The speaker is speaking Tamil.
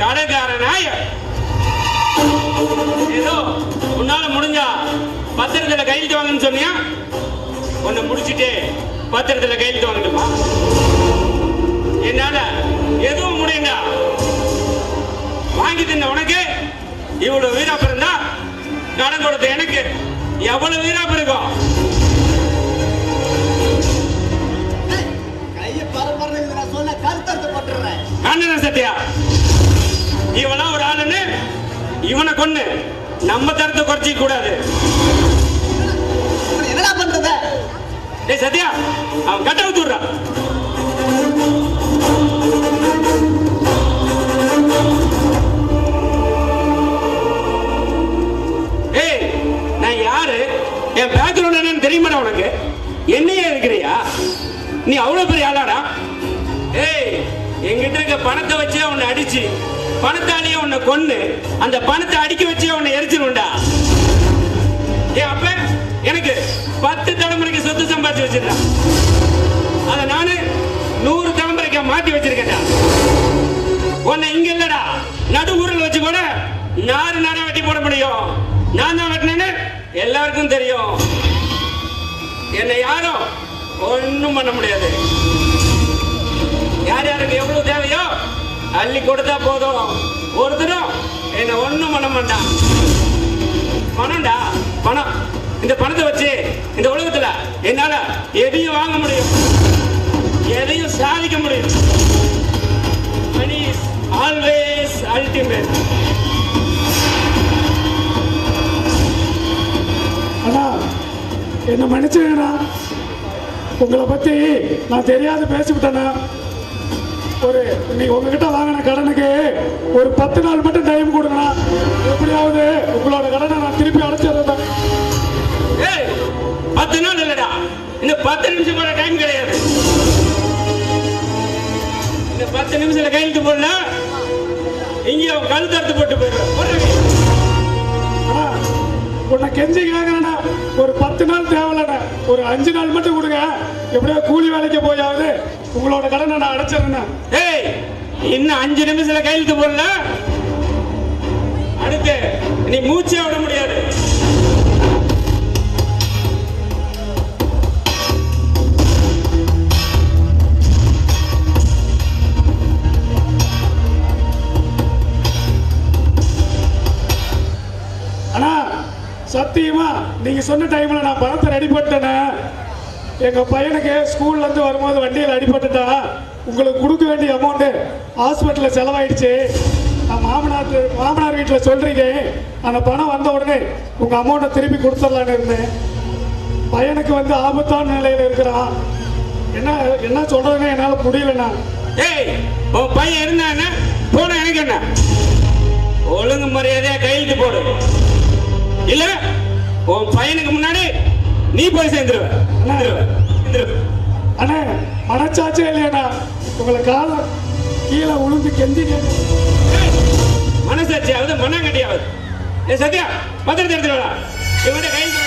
கடைக்காரனாய ஏதோ உன்னால முடிஞ்சா பத்திரத்துல கையெழுத்து வாங்கன்னு சொன்னியா, உன்னை முடிச்சுட்டு பத்திரத்துல கையெழுத்து வாங்கட்டுமா? என்னால எதுவும் முடியுண்டா. வாங்கி தின்ன உனக்கு இவ்வளவு வீராப்பு இருந்தா கடன் கொடுத்த எனக்கு எவ்வளவு வீராப்பு இருக்கும்? அண்ணன் சத்யா, இவனா ஒரு ஆளுன்னு இவனை கொண்டு நம்ம தரத்தை குறைச்சிக்க கூடாது. என்னடா பண்றது? டேய் சத்யா, அவன் கட்ட ஊத்துறான். ஏய், நான் யாரு, என் பேக்ரவுண்ட் என்னன்னு தெரியுமாடா உனக்கு? என்னையே இருக்கிறியா நீ? அவ்வளவு பெரிய ஆளாடா? ஏய், எங்கிட்ட இருக்க பணத்தை வச்சே உன்னை அடிச்சு, பணத்தாலேயே உன்னை கொன்னு, அந்த பணத்தை அடிக்க வச்சே உன்னை எரிச்சிருண்டா. ஏன் அப்ப எனக்கு 10 தலைமுறைக்கு சொத்து சம்பாதிச்சு வச்சிருந்தான், அதை நானு 100 தலைமுறைக்கு மாத்தி வச்சிருக்கேன்டா. உன்னை இங்க இல்லடா, நடு ஊரில் வச்சு கூட நாரா வெட்டி போட முடியும். நான் தான் வெட்டினேன்னு எல்லாருக்கும் தெரியும். என்னை யாரும் ஒன்னும் பண்ண முடியாது. யார் யாருக்கு எவ்வளவு தேவையோ அள்ளி கொடுத்தா போதும். ஒருத்தரும் என்ன ஒண்ணும் பண்ண மாட்டான். பணம்டா, பணம். இந்த பணத்தை வச்சு இந்த உலகத்துல என்னால எதையும் வாங்க முடியும், எதையும் சாதிக்க முடியும். Money is always ultimate. அண்ணா, என்ன மன்னிச்சுங்கண்ணா, உங்களை பத்தி நான் தெரியாத பேசிவிட்டேண்ணா. நீங்க உங்ககிட்ட வாங்கின கடனுக்கு ஒரு 10 நாள் மட்டும் டைம் கொடுங்கண்ணா. எப்படியாவது உங்களோட கடனை நான் திருப்பி அடைச்சிடுறேன். ஏய், 10 நாள் இல்லடா, இன்னும் 10 நிமிஷம் கூட டைம் கிடையாது. இந்த 10 நிமிஷத்துல கையெழுத்து போடல, இங்கே கழுத்து அறுத்து போட்டு போயிடுறேன். உன்னை கெஞ்சி கேட்கறேண்ணா, ஒரு 10 நாள் தேவையில்லண்ணா, ஒரு 5 நாள் மட்டும் கொடுங்க. எப்படியோ கூலி வேலைக்கு போயாவது உங்களோட கடனை நான் அடைச்சிடுறேன். ஏய், இன்னும் 5 நிமிஷத்துல கையெழுத்து போடல, அடுத்து நீ மூச்சே விட முடியாது. அண்ணா, சத்தியமா நீங்க சொன்ன டைம்ல நான் பணத்தை ரெடி பண்ணிட்டேனே. எங்க பையனுக்கு ஸ்கூல்ல இருந்து வரும்போது வண்டியில் அடிபட்டுட்டா, உங்களுக்கு கொடுக்க வேண்டிய அமௌண்ட் ஹாஸ்பிட்டல்ல செலவாயிடுச்சு. நான் மாமனார் வீட்டில் சொல்றீங்க, அந்த பணம் வந்த உடனே உங்க அமௌண்ட்டை திருப்பி கொடுத்துடலான்னு இருந்தேன். பையனுக்கு வந்து ஆபத்தான நிலையில இருக்கிறான். என்ன சொல்றதுன்னு என்னால முடியலண்ணா. ஏய், உன் பையன் இருந்தானே போன எனக்கு என்ன? ஒழுங்கு மரியாதையா கையெழுத்து போடு, இல்ல உன் பையனுக்கு முன்னாடி நீ போய் சேர்ந்துருவ. அண்ணே, மனச்சாச்சே இல்லையாண்ணா, உங்களை காலம் கீழே உளுந்து கெஞ்சிங்க. மனசாட்சியாவது மண்ணாங்கட்டியாவது. சத்யா, பத்திரத்தை எடுத்துடா. இவன்கிட்ட கையெழுத்து